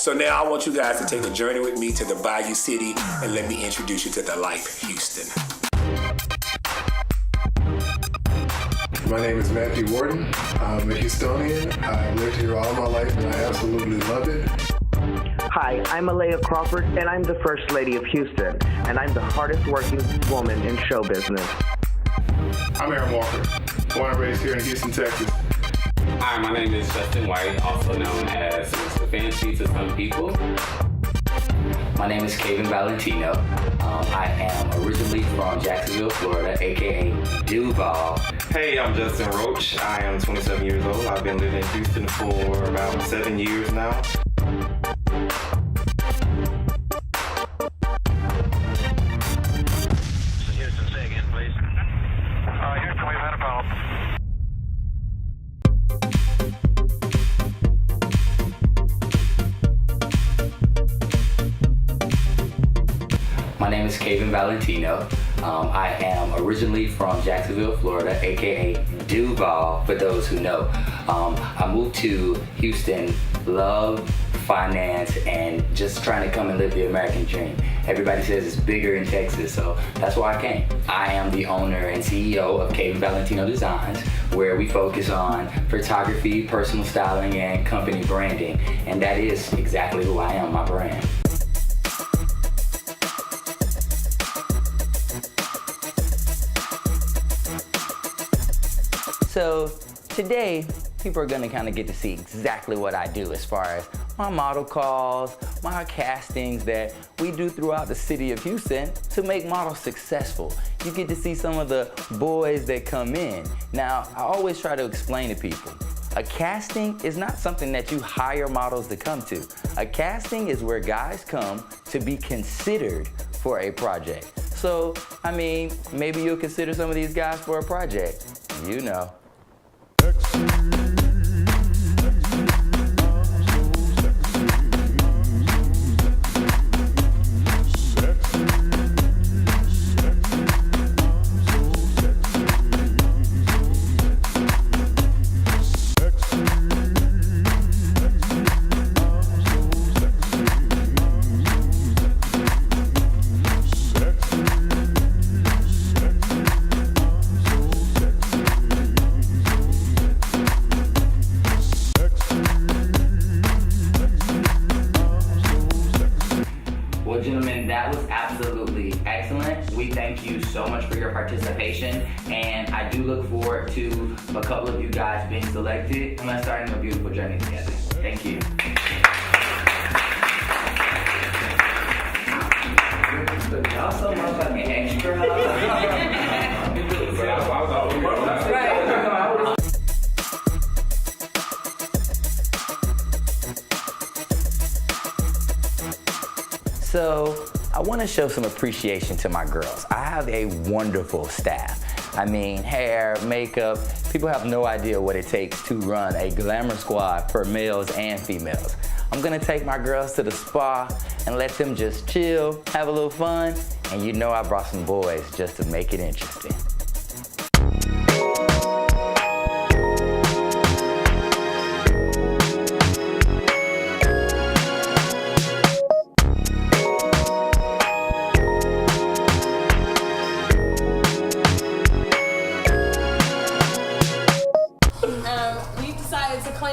So now I want you guys to take a journey with me to the Bayou City and let me introduce you to the Life Houston. My name is Matthew Warden. I'm a Houstonian. I've lived here all my life and I absolutely love it. Hi, I'm Alea Crawford, and I'm the First Lady of Houston, and I'm the hardest working woman in show business. I'm Aaron Walker, born and raised here in Houston, Texas. Hi, my name is Justin White, also known as Mr. Fancy to some people. My name is Kevin Valentino. I am originally from Jacksonville, Florida, aka Duval. Hey, I'm Justin Roach. I am 27 years old. I've been living in Houston for about 7 years now. Houston, say again, please. Houston, we've had a problem. My name is Kevin Valentino. I am originally from Jacksonville, Florida, aka Duval, for those who know. I moved to Houston, love, finance, and just trying to come and live the American dream. Everybody says it's bigger in Texas, so that's why I came. I am the owner and CEO of Kevin Valentino Designs, where we focus on photography, personal styling, and company branding. And that is exactly who I am, my brand. So today, people are gonna kind of get to see exactly what I do as far as my model calls, my castings that we do throughout the city of Houston to make models successful. You get to see some of the boys that come in. Now, I always try to explain to people, a casting is not something that you hire models to come to. A casting is where guys come to be considered for a project. So, I mean, maybe you'll consider some of these guys for a project. You know. Well, gentlemen, that was absolutely excellent. We thank you so much for your participation, and I do look forward to a couple of you guys being selected and let's start a beautiful journey together. Thank you. Y'all so motherfucking extra. So, I want to show some appreciation to my girls. I have a wonderful staff. I mean, hair, makeup, people have no idea what it takes to run a glamour squad for males and females. I'm gonna take my girls to the spa and let them just chill, have a little fun, and you know I brought some boys just to make it interesting.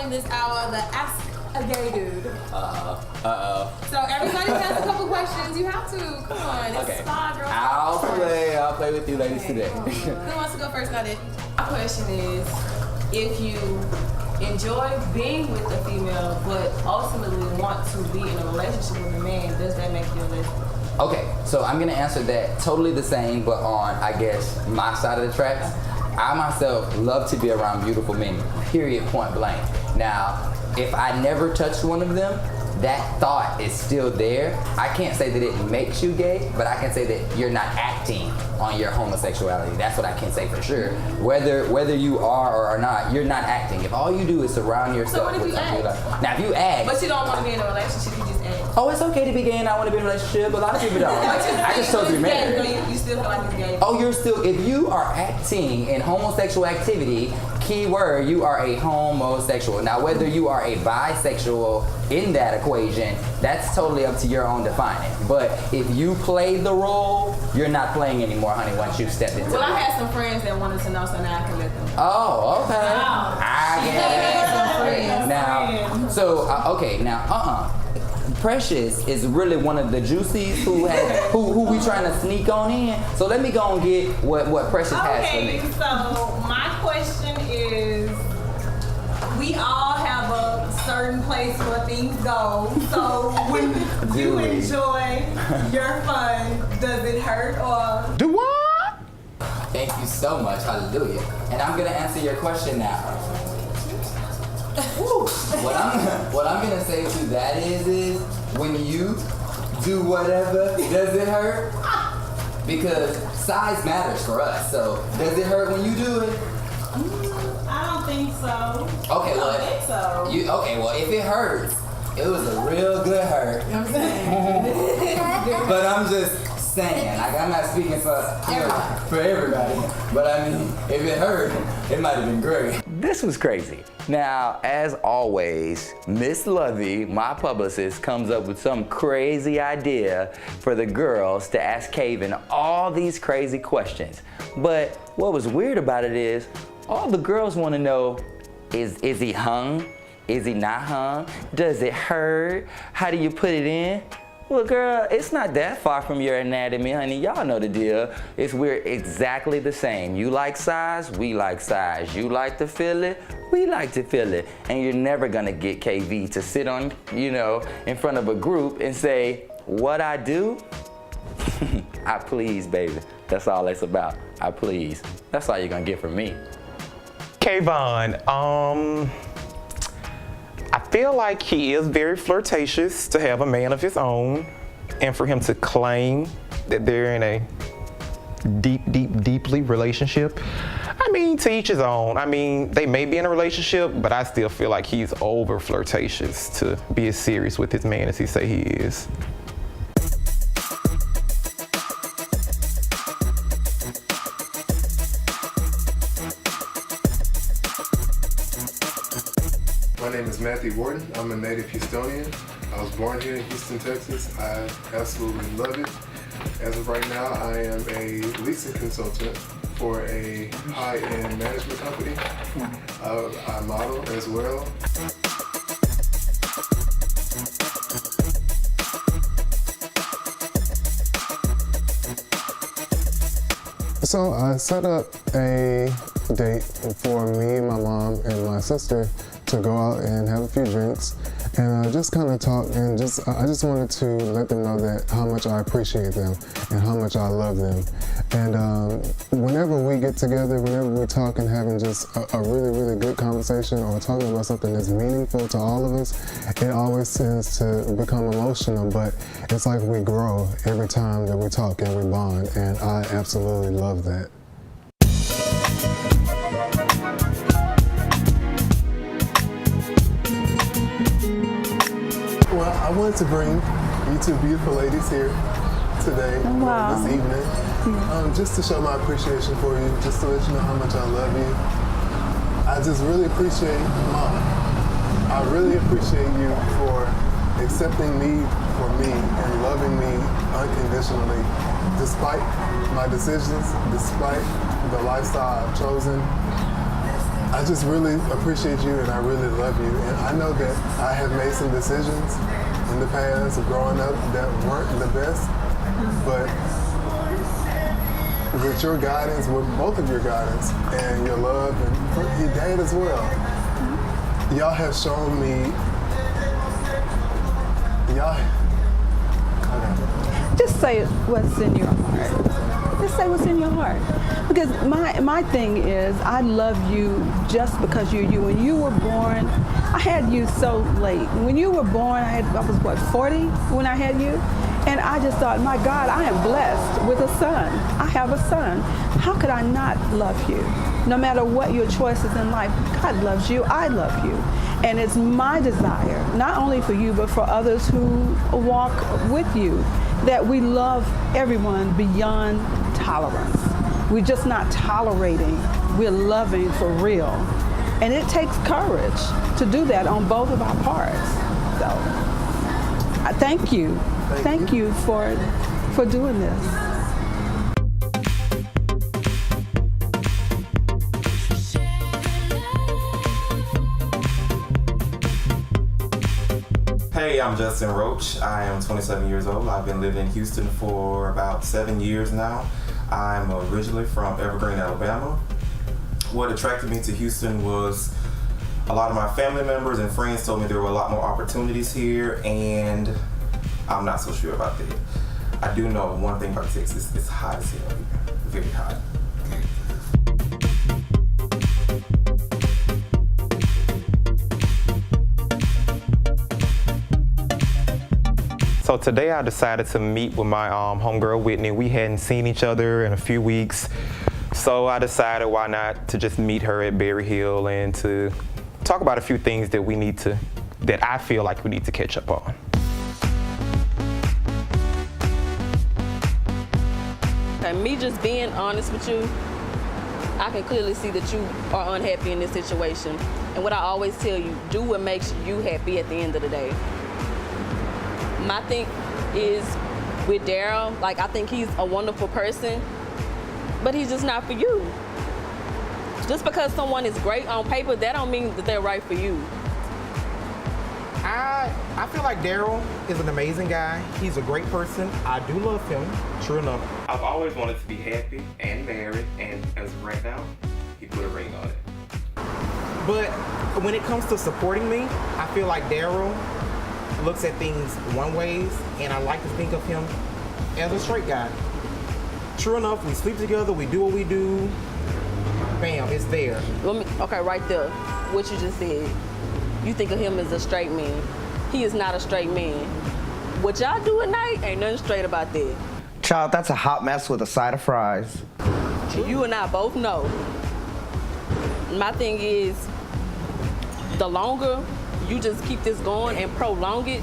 This hour, the Ask a Gay Dude. So everybody has a couple questions. You have to. Come on. It's Okay. spa, girl. I'll play with you ladies today. Who wants to go first? Not it. My question is, if you enjoy being with a female, but ultimately want to be in a relationship with a man, does that make you a lesbian? Okay, so I'm gonna answer that totally the same, but on, I guess, my side of the tracks. I myself love to be around beautiful men, period, point blank. Now, if I never touched one of them, that thought is still there. I can't say that it makes you gay, but I can say that you're not acting on your homosexuality. That's what I can say for sure. Whether you are or are not, you're not acting. If all you do is surround yourself with something like, now if you act, but you don't want to be in a relationship, you just act. Oh, it's okay to be gay and I want to be in a relationship. A lot of people don't. I just told you, man. You still feel like it's gay. Oh, you're still, if you are acting in homosexual activity, key word, you are a homosexual. Now, whether you are a bisexual in that equation, that's totally up to your own defining. But if you play the role, you're not playing anymore, honey, once you've stepped into it. Well, I had some friends that wanted to know, so now I can let them know. Oh, okay. Wow. I get it. Now, so, okay, now, Precious is really one of the juicies who we trying to sneak on in. So let me go and get what Precious has for me. Okay, so my question is, we all have a certain place where things go. So when you enjoy your fun, does it hurt or? Do what? Thank you so much, hallelujah. And I'm gonna answer your question now. What I'm gonna say to that is when you do whatever, does it hurt? Because size matters for us. So does it hurt when you do it? I don't think so. Okay, I don't think so. Well, if it hurts, it was a real good hurt. You know what I'm saying? But I'm just saying, like, I'm not speaking for everybody. But I mean, if it hurt, it might have been great. This was crazy. Now, as always, Miss Lovey, my publicist, comes up with some crazy idea for the girls to ask Kaven all these crazy questions. But what was weird about it is, all the girls want to know, is he hung? Is he not hung? Does it hurt? How do you put it in? Well, girl, it's not that far from your anatomy, honey. Y'all know the deal. We're exactly the same. You like size, we like size. You like to feel it, we like to feel it. And you're never gonna get KV to sit on, in front of a group and say, what I do? I please, baby. That's all it's about. I please. That's all you're gonna get from me. Kayvon, I feel like he is very flirtatious to have a man of his own and for him to claim that they're in a deeply relationship. I mean, to each his own. I mean, they may be in a relationship, but I still feel like he's over flirtatious to be as serious with his man as he say he is. My name is Matthew Warden. I'm a native Houstonian. I was born here in Houston, Texas. I absolutely love it. As of right now, I am a leasing consultant for a high-end management company. I model as well. So I set up a date for me, my mom, and my sister to go out and have a few drinks and just kind of talk, and I just wanted to let them know that how much I appreciate them and how much I love them. And whenever we get together, whenever we talk and having just a really, really good conversation or talking about something that's meaningful to all of us, it always tends to become emotional, but it's like we grow every time that we talk and we bond, and I absolutely love that. Well, I wanted to bring you two beautiful ladies here today, this evening, just to show my appreciation for you, just to let you know how much I love you. I just really appreciate Mom. I really appreciate you for accepting me for me and loving me unconditionally, despite my decisions, despite the lifestyle I've chosen. I just really appreciate you and I really love you. And I know that I have made some decisions in the past of growing up that weren't the best, but with your guidance, with both of your guidance and your love and for your dad as well, y'all have shown me, Just say what's in your heart. Just say what's in your heart. Because my thing is, I love you just because you're you. When you were born, I had you so late. When you were born, I was 40 when I had you? And I just thought, my God, I am blessed with a son. I have a son. How could I not love you? No matter what your choices in life, God loves you, I love you. And it's my desire, not only for you, but for others who walk with you, that we love everyone beyond tolerance. We're just not tolerating. We're loving for real. And it takes courage to do that on both of our parts. So, thank you. Thank you for doing this. Hey, I'm Justin Roach. I am 27 years old. I've been living in Houston for about 7 years now. I'm originally from Evergreen, Alabama. What attracted me to Houston was a lot of my family members and friends told me there were a lot more opportunities here, and I'm not so sure about that. I do know one thing about Texas, it's hot as hell here, very hot. So today I decided to meet with my homegirl Whitney. We hadn't seen each other in a few weeks. So I decided why not to just meet her at Berry Hill and to talk about a few things that I feel like we need to catch up on. Okay, me just being honest with you, I can clearly see that you are unhappy in this situation. And what I always tell you, do what makes you happy at the end of the day. My thing is with Daryl, like I think he's a wonderful person, but he's just not for you. Just because someone is great on paper, that don't mean that they're right for you. I feel like Daryl is an amazing guy. He's a great person. I do love him, true enough. I've always wanted to be happy and married, and as of right now, he put a ring on it. But when it comes to supporting me, I feel like Daryl looks at things one ways, and I like to think of him as a straight guy. True enough, we sleep together, we do what we do, bam, it's there. Okay, right there, what you just said. You think of him as a straight man. He is not a straight man. What y'all do at night ain't nothing straight about that. Child, that's a hot mess with a side of fries. You and I both know. My thing is, the longer you just keep this going and prolong it,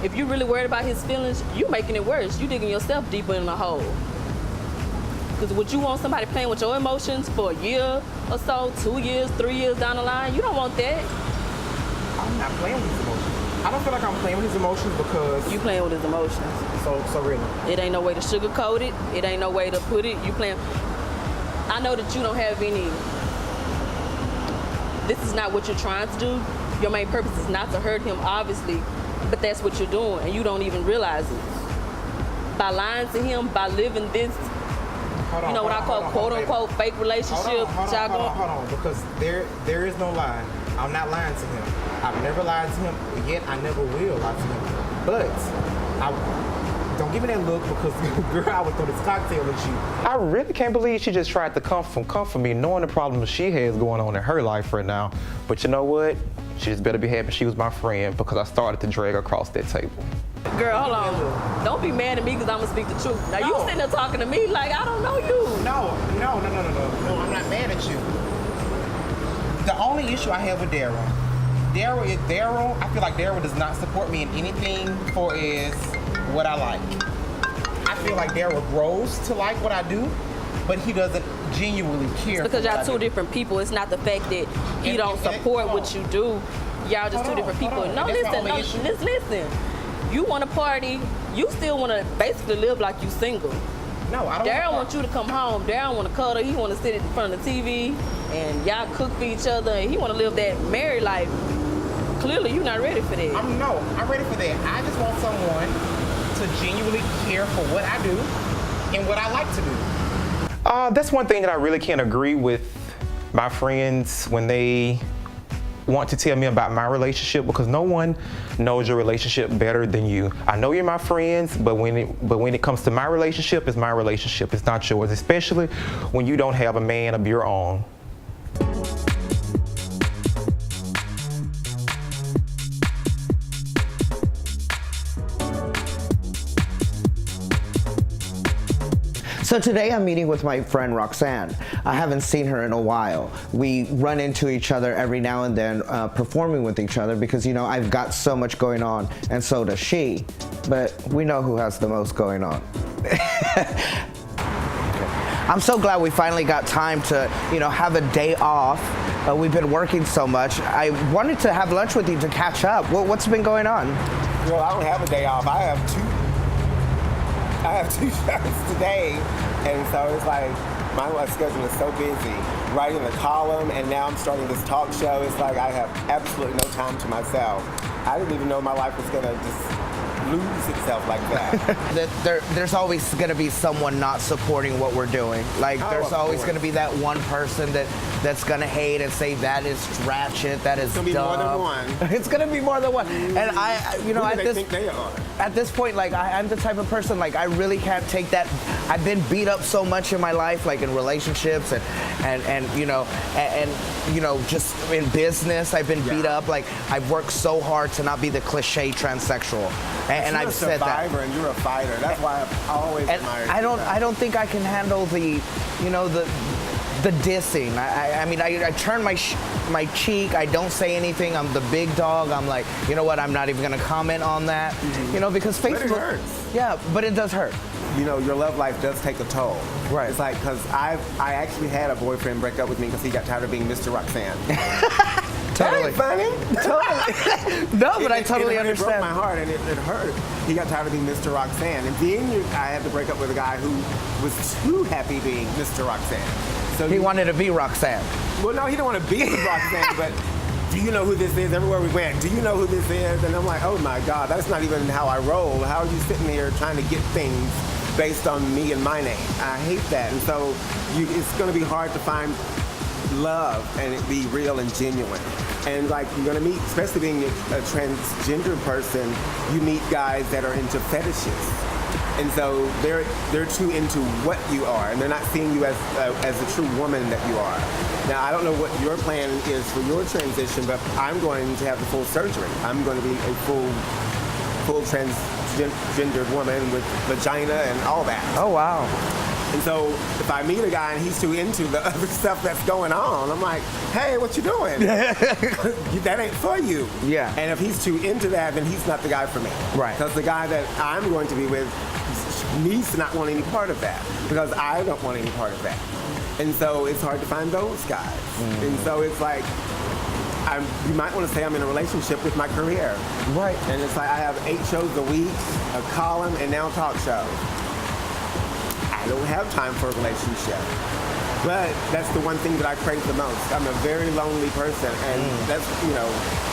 if you're really worried about his feelings, you making it worse. You digging yourself deeper in the hole. Because would you want somebody playing with your emotions for a year or so, 2 years, 3 years down the line? You don't want that. I'm not playing with his emotions. I don't feel like I'm playing with his emotions because... You playing with his emotions. So really? It ain't no way to sugarcoat it. It ain't no way to put it. You playing... I know that you don't have any... This is not what you're trying to do. Your main purpose is not to hurt him, obviously, but that's what you're doing, and you don't even realize it. By lying to him, by living this, what I call quote-unquote fake relationship. Hold on, because there is no lie. I'm not lying to him. I've never lied to him, yet I never will lie to him. But don't give me that look because, girl, I would throw this cocktail at you. I really can't believe she just tried to comfort me, knowing the problems she has going on in her life right now. But you know what? She just better be happy she was my friend because I started to drag her across that table. Girl, hold on. Don't be mad at me because I'm going to speak the truth. Now, you sitting there talking to me like I don't know you. No, I'm not mad at you. The only issue I have with Daryl, I feel like Daryl does not support me in anything for is what I like. I feel like Daryl grows to like what I do, but he doesn't genuinely care. It's because y'all two different people. It's not the fact that he don't support what you do. Y'all just two different people. No, listen. You want to party. You still want to basically live like you single. No, I don't. Daryl wants you to come home. Daryl want to cuddle. He want to sit in front of the TV and y'all cook for each other. And he want to live that married life. Clearly, you're not ready for that. I'm ready for that. I just want someone to genuinely care for what I do and what I like to do. That's one thing that I really can't agree with my friends when they want to tell me about my relationship, because no one knows your relationship better than you. I know you're my friends, but when it comes to my relationship, it's my relationship. It's not yours, especially when you don't have a man of your own. So today I'm meeting with my friend Roxanne. I haven't seen her in a while. We run into each other every now and then performing with each other because, you know, I've got so much going on and so does she. But we know who has the most going on. I'm so glad we finally got time to, you know, have a day off. We've been working so much. I wanted to have lunch with you to catch up. What's been going on? Well, I don't have a day off. I have two shows today, and so it's like my schedule is so busy. Writing the column, and now I'm starting this talk show. It's like I have absolutely no time to myself. I didn't even know my life was gonna just lose itself like that. There's always going to be someone not supporting what we're doing. Like, there's always going to be that one person that's going to hate and say that is ratchet, that is dumb. It's going to be more than one. It's going to be more than one. And I, you know, Who do they think they are? At this point, like, I'm the type of person, like, I really can't take that. I've been beat up so much in my life, like in relationships and you know, just in business, I've been beat up. Like, I've worked so hard to not be the cliche transsexual. And I've said that. You're a survivor and you're a fighter. That's why I've always admired you. I don't think I can handle the, you know, the dissing. I mean, I turn my cheek. I don't say anything. I'm the big dog. I'm like, you know what? I'm not even gonna comment on that. Mm-hmm. You know, because Facebook. But it hurts. Yeah, but it does hurt. You know, your love life does take a toll. Right. It's like, because I actually had a boyfriend break up with me because he got tired of being Mr. Roxanne. Totally. That ain't funny. Totally. No, but I totally understand. It broke my heart, and it hurt. He got tired of being Mr. Roxanne. And then I had to break up with a guy who was too happy being Mr. Roxanne. So he wanted to be Roxanne. Well, no, he didn't want to be Roxanne, but do you know who this is? Everywhere we went, do you know who this is? And I'm like, oh my God, that's not even how I roll. How are you sitting here trying to get things based on me and my name? I hate that. And so it's going to be hard to find love and it be real and genuine. And like, you're going to meet, especially being a transgender person, you meet guys that are into fetishes. And so they're too into what you are, and they're not seeing you as the true woman that you are. Now, I don't know what your plan is for your transition, but I'm going to have the full surgery. I'm going to be a full transgendered woman with vagina and all that. Oh, wow. And so if I meet a guy and he's too into the other stuff that's going on, I'm like, hey, what you doing? That ain't for you. Yeah. And if he's too into that, then he's not the guy for me. Right. Because the guy that I'm going to be with needs to not want any part of that, because I don't want any part of that. And so it's hard to find those guys. And so it's like, you might want to say I'm in a relationship with my career. Right. And it's like I have 8 shows a week, a column, and now talk shows. I don't have time for a relationship. But that's the one thing that I crave the most. I'm a very lonely person, and that's, you know,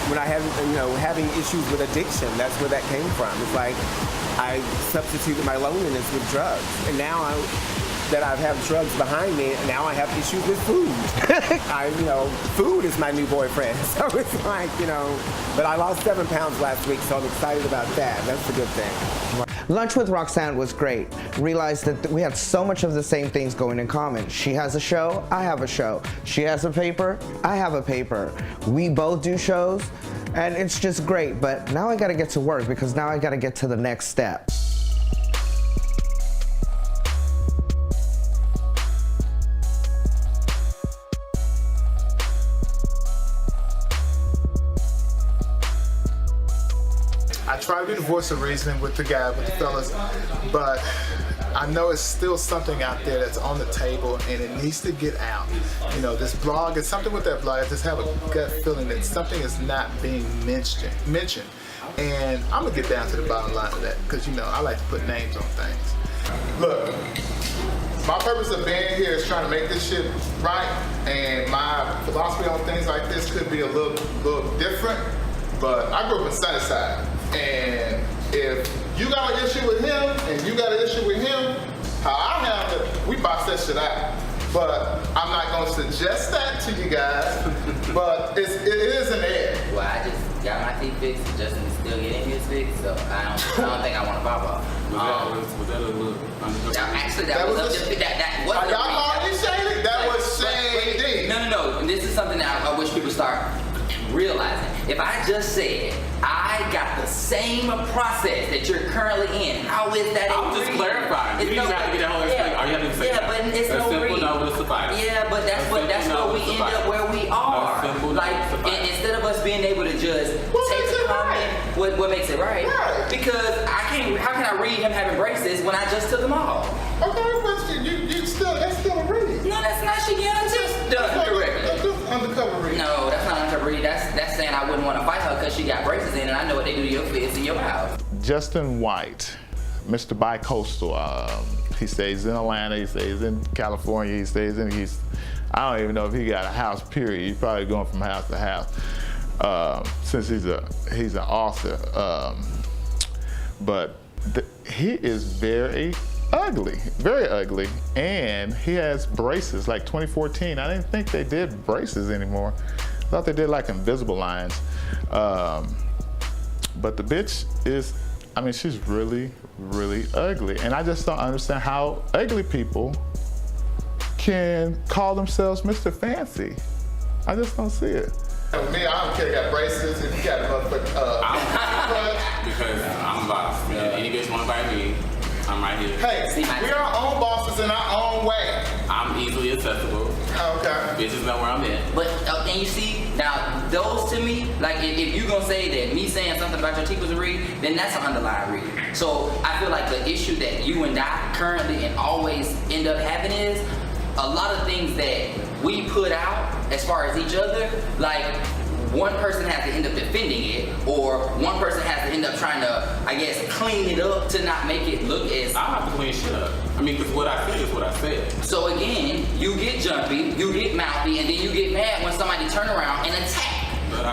when I had, you know, having issues with addiction, that's where that came from. It's like I substituted my loneliness with drugs, and now that I've had drugs behind me, and now I have issues with food. Food is my new boyfriend. So it's like, you know, but I lost 7 pounds last week, so I'm excited about that. That's a good thing. Lunch with Roxanne was great. Realized that we had so much of the same things going in common. She has a show, I have a show. She has a paper, I have a paper. We both do shows, and it's just great. But now I gotta get to work, because now I gotta get to the next step. I try to be the voice of reason with the fellas, but I know it's still something out there that's on the table and it needs to get out. You know, this blog, it's something with that blog. I just have a gut feeling that something is not being mentioned. And I'm gonna get down to the bottom line of that, because, you know, I like to put names on things. Look, my purpose of being here is trying to make this shit right, and my philosophy on things like this could be a little different, but I grew up in Sunnyside. And if you got an issue with him and you got an issue with him, how I have it, we box that shit out. But I'm not going to suggest that to you guys, but it is an air. Well, I just got my teeth fixed, Justin is still getting his fixed, so I don't think I want to pop off. Was that a little actually, that was that wasn't. Y'all called me shady? That was shady. No. And this is something that I wish people start realizing. If I just said, I got the same process that you're currently in, how is that? I'm just clarifying. You don't have to get that whole explanation. All you have to say but it's no simple reason. no will suffice. Yeah, but that's where we end up where we are. Like, instead of us being able to just take the comment, what makes it right? Because how can I read him having braces when I just took them off? Okay, but that's still No, that's not uninterpreted. That's saying I wouldn't want to fight her because she got braces in, and I know what they do to your kids in your house. Justin White, Mr. Bicoastal. He stays in Atlanta. He stays in California. He stays in. I don't even know if he got a house. Period. He's probably going from house to house since he's an author. But he is very ugly, and he has braces. Like 2014, I didn't think they did braces anymore. I thought they did like invisible lines. But the bitch is, I mean, she's really, really ugly. And I just don't understand how ugly people can call themselves Mr. Fancy. I just don't see it. With me, I don't care. Got braces. If you got a motherfucker. Because I'm boss. Any bitch want to buy me, I'm right here. Hey, we're our own bosses in our own way. I'm easily accessible. Okay. Bitches know where I'm at. But and you see, now those to me, like if you gonna say that me saying something about your teeth was a read, then that's an underlying read. So I feel like the issue that you and I currently and always end up having is a lot of things that we put out as far as each other, like one person has to end up defending it, or one person has to end up trying to, I guess, clean it up to not make it look as... I have to clean shit up. I mean, because what I said is what I said. So again, you get jumpy, you get mouthy, and then you get mad when somebody turn around and attack.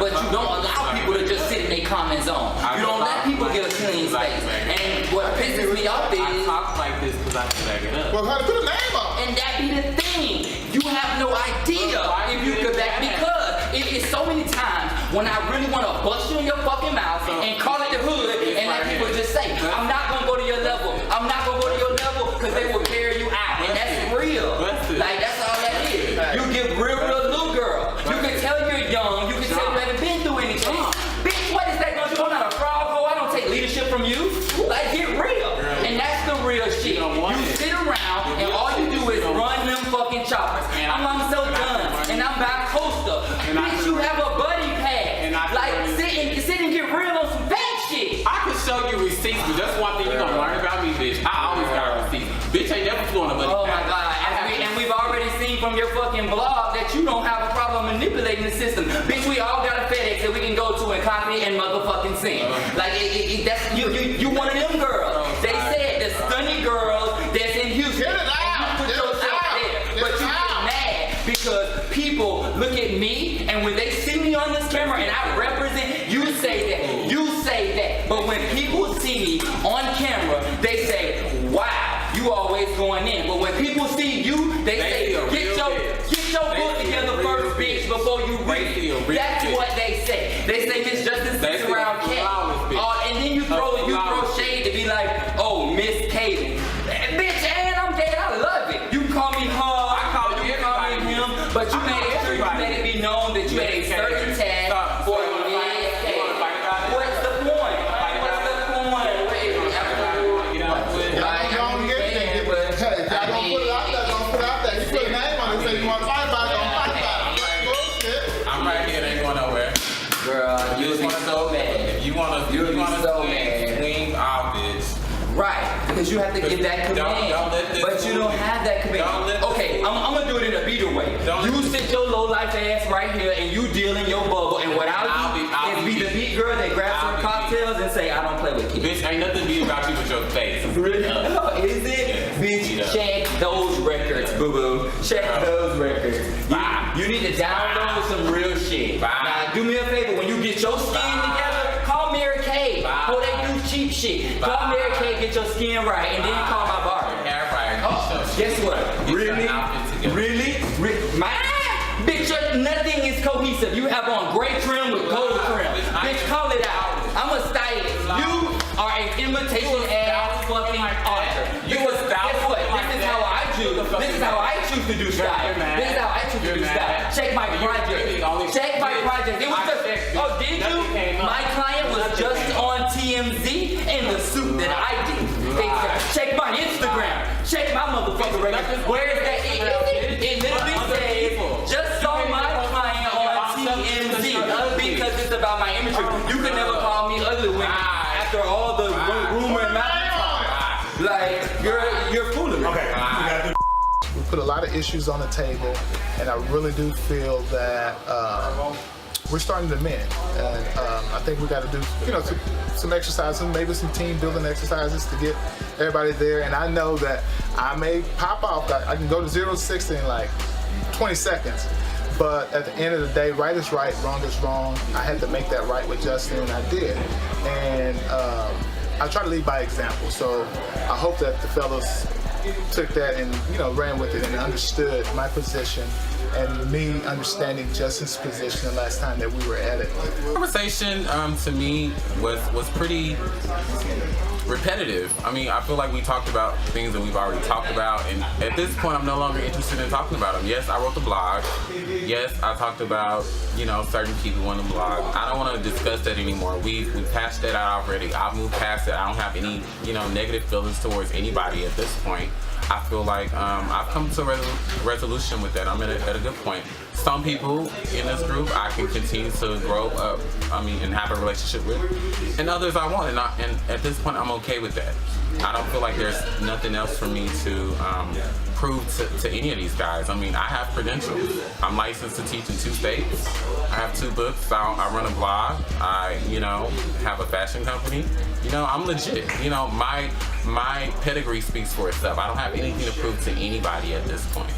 But you don't allow people to just sit in their comment zone. You don't let people get a clean space. And what pisses me off is... I talk like this because I can back it up. Well, how to put a name up? And that be the thing. You have no idea if you could back, because it is so many times when I really want to bust you in your fucking mouth and call it the hood and let people just say, I'm not going to go to your level. I'm not going to go to your level because they will carry you out. And that's real. Like, that's all that is. You get real little girl. You can tell you're young. You can tell you haven't been through anything. Bitch, what is that going to do? I'm not a frog hoe. I don't take leadership from you. Like, get real. And that's the real shit. You sit around and all you do is run them fucking choppers. I'm so done. And I'm bi-coastal. Bitch, you have a buddy pass. Like, sit and get real on some bad shit. I can show you receipts, but that's one thing you're going to learn about me, bitch. I always got receipts. Bitch ain't never flew on a buddy pass. Oh my God. And we've already seen from your fucking blog that you don't have a problem manipulating the system. Bitch, we all got a FedEx that we can go to and copy and motherfucking send. Like, that's you one of them girls. They said the stunning girls that's in Houston. Get it out. You put yourself there. But you get mad because people look at me and when they see me on this camera and I represent, you say that. You say that. But when people see me on camera, they say, wow, you always going in. But when people see you, they say, get your book together first, bitch, before you read it. That's what they say. They say Miss Justice sits around cat. And then you throw shade to be like, oh, Miss Kaden. Bitch, and I'm gay, I love it. You call me her, you call me him, but you made it sure you let it be known that you had a certain tag for Miss Kaden. What's the point? What's the point? I'm right here, it ain't going nowhere. Girl, you would be so mad. If you want to swing our bitch. Right, because you have to give that command, but you don't have that command. Okay, I'm gonna do it in a better way. You sit your low life ass right here and you deal in your bubble, and what I'll do is be the beat girl that grabs some cocktails and say, I don't play with kids. Bitch, ain't nothing beat about you but your face. Really? Is it? Bitch, check those records, boo-boo. Check those records. You need to download some real shit. Now, do me a favor, when you get your skin together, call Mary Kay. Oh, they do cheap shit. Call Mary Kay, get your skin right, and then you call my barber. Oh, guess what? Really? Bitch, nothing is cohesive. You have on gray trim with gold trim. Bitch, call it out. I'm a stylist. You are an imitation ass fucking author. You a stylist. Guess what? This is how I choose. This is how I choose to do style. This is how I choose to do style. Check my project. Check my project. It was just, oh, did you? My client was just on TMZ in the suit that I did. Check my Instagram. Check my motherfucking record. Where is that? It literally says, just saw my client on TMZ because it's about my imagery. You could never call me ugly when after all the rumor and mouth talk. Like, you're fooling me. Okay, we gotta do put a lot of issues on the table, and I really do feel that we're starting to mend. And I think we got to do, some exercises, maybe some team building exercises to get everybody there. And I know that I may pop off. I can go to 0-60 in like 20 seconds. But at the end of the day, right is right, wrong is wrong. I had to make that right with Justin, and I did. And I try to lead by example. So I hope that the fellas took that and ran with it and understood my position and me understanding Justin's position the last time that we were at it. The conversation to me was pretty repetitive. I mean, I feel like we talked about things that we've already talked about, and at this point I'm no longer interested in talking about them. Yes, I wrote the blog. Yes, I talked about, certain people on the blog. I don't want to discuss that anymore. We've passed that out already. I've moved past it. I don't have any, negative feelings towards anybody at this point. I feel like I've come to a resolution with that. I'm at a good point. Some people in this group I can continue to grow up, and have a relationship with, and others I won't. And at this point, I'm okay with that. I don't feel like there's nothing else for me to prove to any of these guys. I mean, I have credentials. I'm licensed to teach in 2 states. I have 2 books. I run a blog. I, have a fashion company. I'm legit. My pedigree speaks for itself. I don't have anything to prove to anybody at this point.